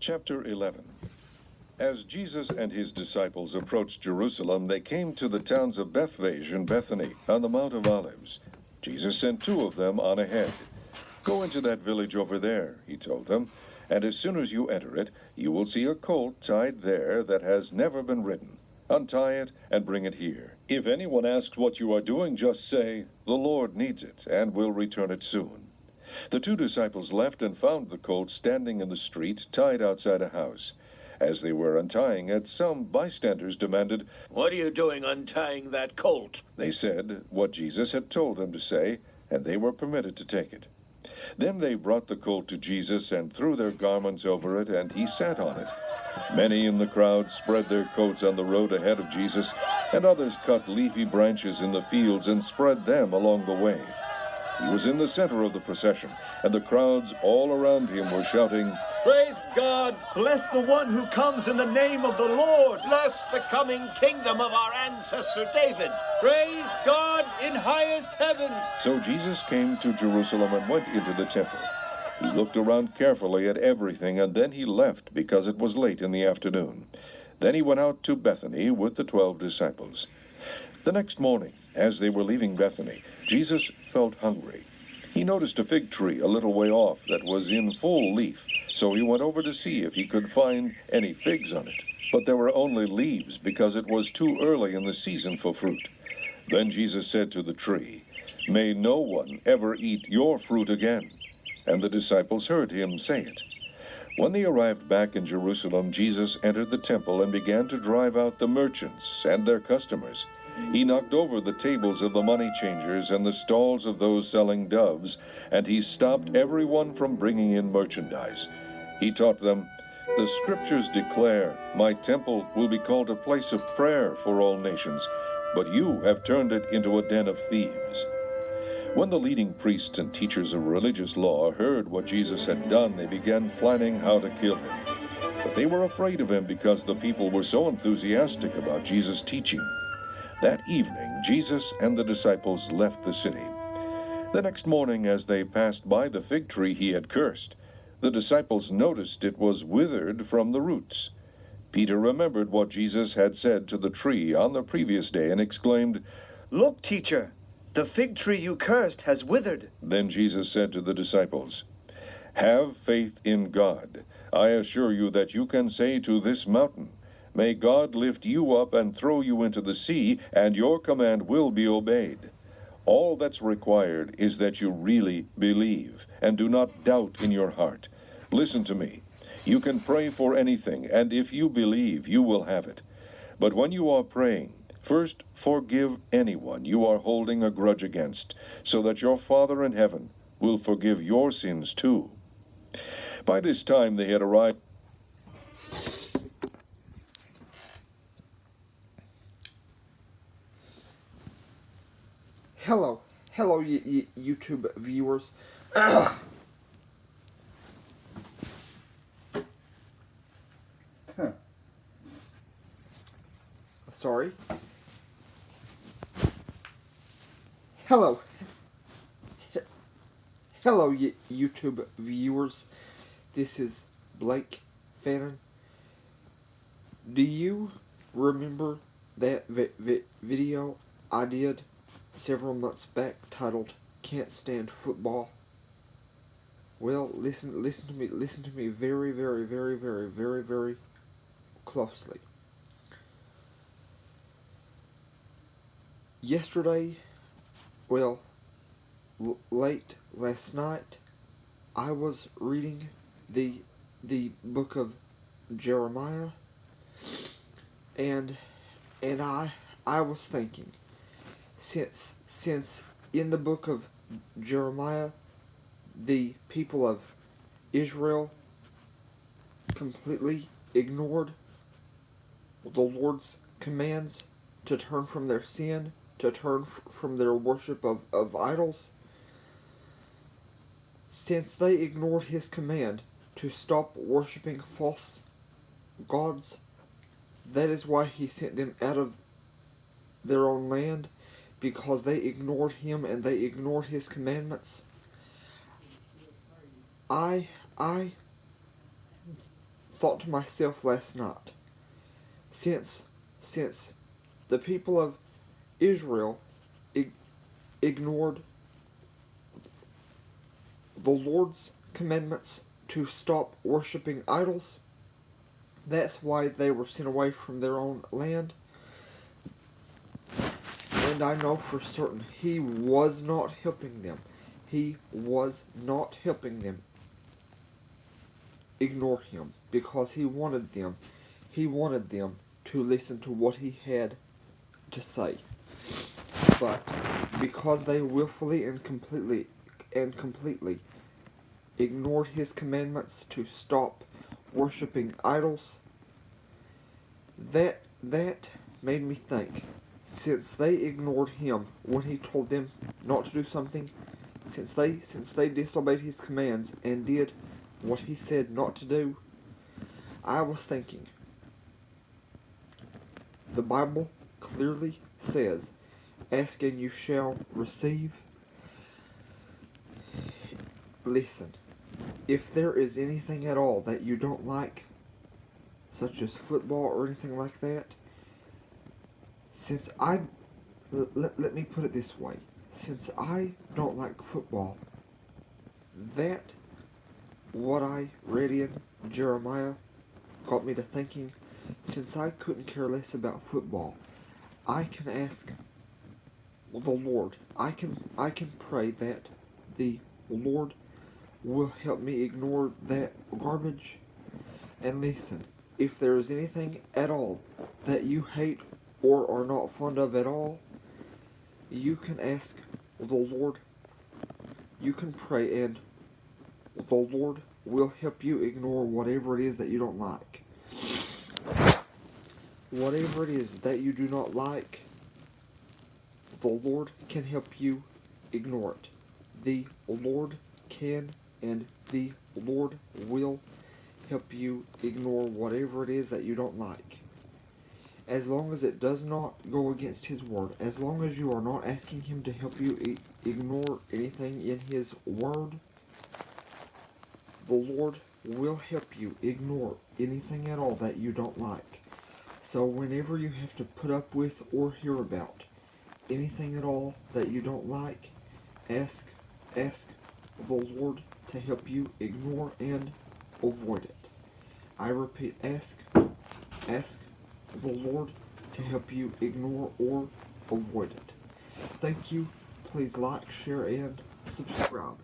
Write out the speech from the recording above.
Chapter 11. As Jesus and his disciples approached Jerusalem, they came to the towns of Bethphage and Bethany on the Mount of Olives. Jesus sent two of them on ahead. "Go into that village over there," he told them, "and as soon as you enter it, you will see a colt tied there that has never been ridden. Untie it and bring it here. If anyone asks what you are doing, just say, 'The Lord needs it, and will return it soon.'" The two disciples left and found the colt standing in the street, tied outside a house. As they were untying it, some bystanders demanded, "What are you doing untying that colt?" They said what Jesus had told them to say, and they were permitted to take it. Then they brought the colt to Jesus and threw their garments over it, and he sat on it. Many in the crowd spread their coats on the road ahead of Jesus, and others cut leafy branches in the fields and spread them along the way. He was in the center of the procession, and the crowds all around him were shouting, "Praise God! Bless the one who comes in the name of the Lord! Bless the coming kingdom of our ancestor David! Praise God in highest heaven!" So Jesus came to Jerusalem and went into the temple. He looked around carefully at everything, and then he left because it was late in the afternoon. Then he went out to Bethany with the 12 disciples. The next morning, as they were leaving Bethany, Jesus felt hungry. He noticed a fig tree a little way off that was in full leaf, so he went over to see if he could find any figs on it. But there were only leaves because it was too early in the season for fruit. Then Jesus said to the tree, "May no one ever eat your fruit again." And the disciples heard him say it. When they arrived back in Jerusalem, Jesus entered the temple and began to drive out the merchants and their customers. He knocked over the tables of the money changers and the stalls of those selling doves, and he stopped everyone from bringing in merchandise. He taught them, "The scriptures declare, 'My temple will be called a place of prayer for all nations,' but you have turned it into a den of thieves." When the leading priests and teachers of religious law heard what Jesus had done, they began planning how to kill him. But they were afraid of him because the people were so enthusiastic about Jesus' teaching. That evening, Jesus and the disciples left the city. The next morning, as they passed by the fig tree he had cursed, the disciples noticed it was withered from the roots. Peter remembered what Jesus had said to the tree on the previous day and exclaimed, "Look, teacher, the fig tree you cursed has withered." Then Jesus said to the disciples, "Have faith in God. I assure you that you can say to this mountain, 'May God lift you up and throw you into the sea,' and your command will be obeyed. All that's required is that you really believe and do not doubt in your heart. Listen to me. You can pray for anything, and if you believe, you will have it. But when you are praying, first forgive anyone you are holding a grudge against, so that your Father in heaven will forgive your sins too." By this time they had arrived. Hello, YouTube viewers. Sorry. Hello, YouTube viewers. This is Blake Fannin. Do you remember that video I did several months back titled "Can't Stand Football"? Well, listen to me very closely. Yesterday, well, late last night, I was reading the book of Jeremiah, and I was thinking, since in the book of Jeremiah the people of Israel completely ignored the Lord's commands to turn from their sin, to turn from their worship of idols, since they ignored his command to stop worshiping false gods, that is why he sent them out of their own land, because they ignored him and they ignored his commandments. I thought to myself last night, since the people of Israel ignored the Lord's commandments to stop worshiping idols, that's why they were sent away from their own land. And I know for certain He was not helping them. He was not helping them ignore Him, because He wanted them to listen to what He had to say. But because they willfully and completely ignored His commandments to stop worshiping idols, that made me think, since they ignored Him when He told them not to do something, since they disobeyed His commands and did what He said not to do, I was thinking, the Bible clearly says, ask and you shall receive. Listen, if there is anything at all that you don't like, such as football or anything like that, let me put it this way, since I don't like football, that what I read in Jeremiah got me to thinking, since I couldn't care less about football, I can ask the Lord, I can pray that the Lord will help me ignore that garbage. And listen, if there is anything at all that you hate or are not fond of at all, you can ask the Lord, you can pray, and the Lord will help you ignore whatever it is that you don't like. Whatever it is that you do not like, the Lord can help you ignore it. The Lord can and the Lord will help you ignore whatever it is that you don't like. As long as it does not go against His word, as long as you are not asking Him to help you ignore anything in His word, the Lord will help you ignore anything at all that you don't like. So whenever you have to put up with or hear about anything at all that you don't like, ask the Lord to help you ignore and avoid it. I repeat, ask the Lord to help you ignore or avoid it. Thank you. Please like, share, and subscribe.